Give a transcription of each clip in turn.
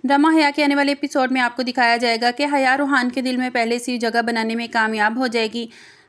Drama हया के आने वाले एपिसोड में आपको दिखाया जाएगा कि हया रूहान के दिल में पहले से ही जगह बनाने में कामयाब हो जाएगी।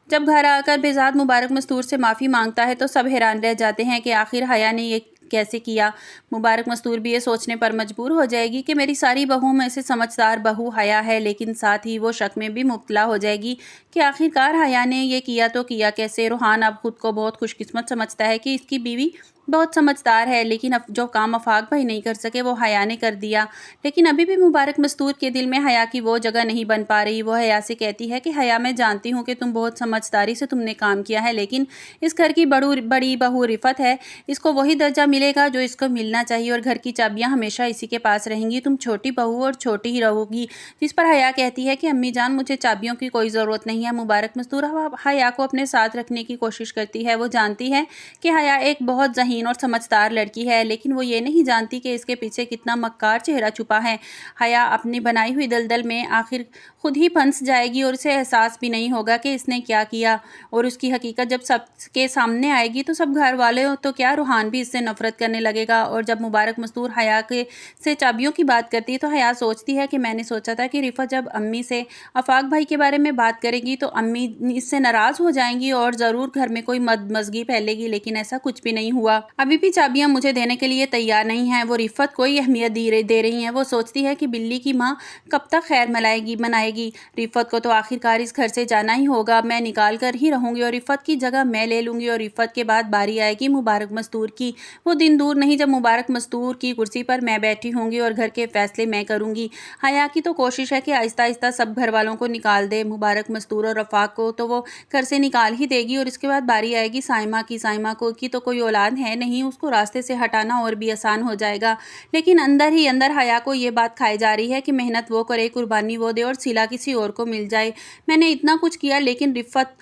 जब घर आकर बेजाद मुबारक मस्तूर से माफ़ी मांगता है तो सब हैरान रह जाते हैं कि आखिर हया ने ये कैसे किया। मुबारक मस्तूर भी ये सोचने पर मजबूर हो जाएगी कि मेरी सारी बहुओं में से समझदार बहू हया है, लेकिन साथ ही वो शक में भी मुब्तला हो जाएगी कि आखिरकार हया ने ये किया तो किया कैसे। रूहान अब खुद को बहुत खुशकिस्मत समझता है कि इसकी बीवी बहुत समझदार है, लेकिन अब जो काम आफाक भाई नहीं कर सके वो हया ने कर दिया। लेकिन अभी भी मुबारक मस्तूर के दिल में हया की वो जगह नहीं बन पा रही। वो हया से कहती है कि हया, मैं जानती हूँ कि तुम बहुत समझदारी से तुमने काम किया है, लेकिन इस घर की बड़ी बहू रिफत है, इसको वही दर्जा मिलेगा जो इसको मिलना चाहिए और घर की चाबियाँ हमेशा इसी के पास रहेंगी। तुम छोटी बहू और छोटी ही रहोगी। जिस पर हया कहती है कि अम्मी जान, मुझे चाबियों की कोई ज़रूरत नहीं है। मुबारक मस्तूर हया को अपने साथ रखने की कोशिश करती है। वो जानती है कि हया एक बहुत ज़हीन और समझदार लड़की है, लेकिन वो ये नहीं जानती कि इसके पीछे कितना मक्कार चेहरा छुपा है। हया अपनी बनाई हुई दलदल में आखिर खुद ही फंस जाएगी और उसे एहसास भी नहीं होगा कि इसने क्या किया, और उसकी हकीकत जब सबके सामने आएगी तो सब घर वाले तो क्या, रूहान भी इससे नफरत करने लगेगा। और जब मुबारक मस्तूर हया के से चाबियों की बात करती है तो हया सोचती है कि मैंने सोचा था कि रिफत जब अम्मी से आफाक भाई के बारे में बात करेगी तो अम्मी इससे नाराज़ हो जाएंगी और ज़रूर घर में कोई मदमज़गी फैलेगी, लेकिन ऐसा कुछ भी नहीं हुआ। अभी भी चाबियां मुझे देने के लिए तैयार नहीं है। वो रिफत को ही अहमियत दे रही हैं। वो सोचती है कि बिल्ली की माँ कब तक खैर मनाएगी। रिफत को तो आखिरकार इस घर से जाना ही होगा। मैं निकाल कर ही रहूंगी और रिफत की जगह मैं ले लूंगी, और रिफत के बाद बारी आएगी मुबारक मस्तूर की। वो दिन दूर नहीं जब मुबारक मस्तूर की कुर्सी पर मैं बैठी होंगी और घर के फैसले मैं करूंगी। हया की तो कोशिश है कि आहिस्ता आहिस्ता सब घर वालों को निकाल दे। मुबारक मस्तूर और रफाक को तो वो घर से निकाल ही देगी, और इसके बाद बारी आएगी साइमा की। साइमा को की तो कोई औलाद है नहीं, उसको रास्ते से हटाना और भी आसान हो जाएगा। लेकिन अंदर ही अंदर हया को ये बात खाई जा रही है कि मेहनत वो करे, कुर्बानी वो दे और सिला किसी और को मिल जाए। मैंने इतना कुछ किया, लेकिन रिफत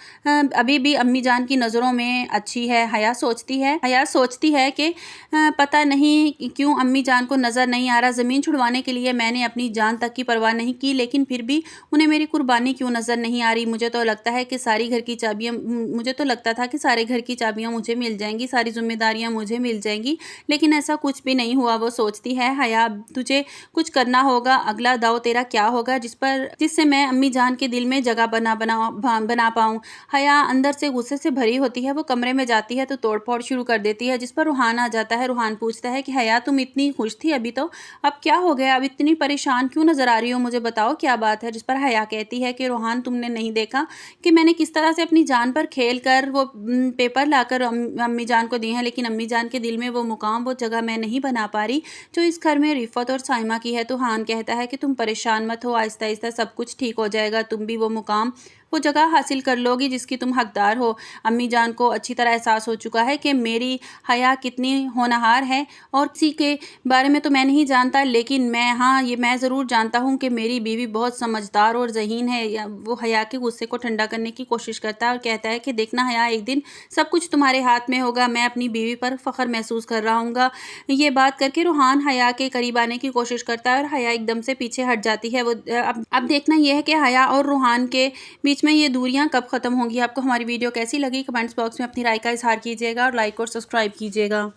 अभी भी अम्मी जान की नज़रों में अच्छी है। हया सोचती है कि पता नहीं क्यों अम्मी जान को नज़र नहीं आ रहा। ज़मीन छुड़वाने के लिए मैंने अपनी जान तक की परवाह नहीं की, लेकिन फिर भी उन्हें मेरी कुर्बानी क्यों नज़र नहीं आ रही। मुझे तो लगता था कि सारे घर की चाबियाँ मुझे मिल जाएंगी, सारी जिम्मेदारियाँ मुझे मिल जाएंगी, लेकिन ऐसा कुछ भी नहीं हुआ। वो सोचती है, हया तुझे कुछ करना होगा। अगला दाव तेरा क्या होगा जिससे मैं अम्मी जान के दिल में जगह बना पाऊँ। हया अंदर से गुस्से से भरी होती है। वो कमरे में जाती है तो तोड़फोड़ शुरू कर देती है, जिस पर रूहान आ जाता है। रूहान पूछता है कि हया, तुम इतनी खुश थी अभी तो, अब क्या हो गया? अब इतनी परेशान क्यों नजर आ रही हो? मुझे बताओ क्या बात है। जिस पर हया कहती है कि रूहान, तुमने नहीं देखा कि मैंने किस तरह से अपनी जान पर खेल कर वो पेपर लाकर अम्मी जान को दिए हैं, लेकिन अम्मी जान के दिल में वो मुकाम, वो जगह मैं नहीं बना पा रही जो इस घर में रिफत और साइमा की है। तो रूहान कहता है कि तुम परेशान मत हो, आहिस्ता आहिस्ता सब कुछ ठीक हो जाएगा। तुम भी वो मुकाम, वो जगह हासिल कर लोगी जिसकी तुम हकदार हो। अम्मी जान को अच्छी तरह एहसास हो चुका है कि मेरी हया कितनी होनहार है, और किसी के बारे में तो मैं नहीं जानता, लेकिन मैं ज़रूर जानता हूँ कि मेरी बीवी बहुत समझदार और ज़हीन है। वो हया के गुस्से को ठंडा करने की कोशिश करता है और कहता है कि देखना हया, एक दिन सब कुछ तुम्हारे हाथ में होगा। मैं अपनी बीवी पर फ़ख्र महसूस कर रहा हूँ। ये बात करके रूहान हया के करीब आने की कोशिश करता है और हया एकदम से पीछे हट जाती है। वो अब देखना यह है कि हया और रूहान के बीच में ये दूरियां कब ख़त्म होंगी। आपको हमारी वीडियो कैसी लगी? कमेंट्स बॉक्स में अपनी राय का इजहार कीजिएगा और लाइक और सब्सक्राइब कीजिएगा।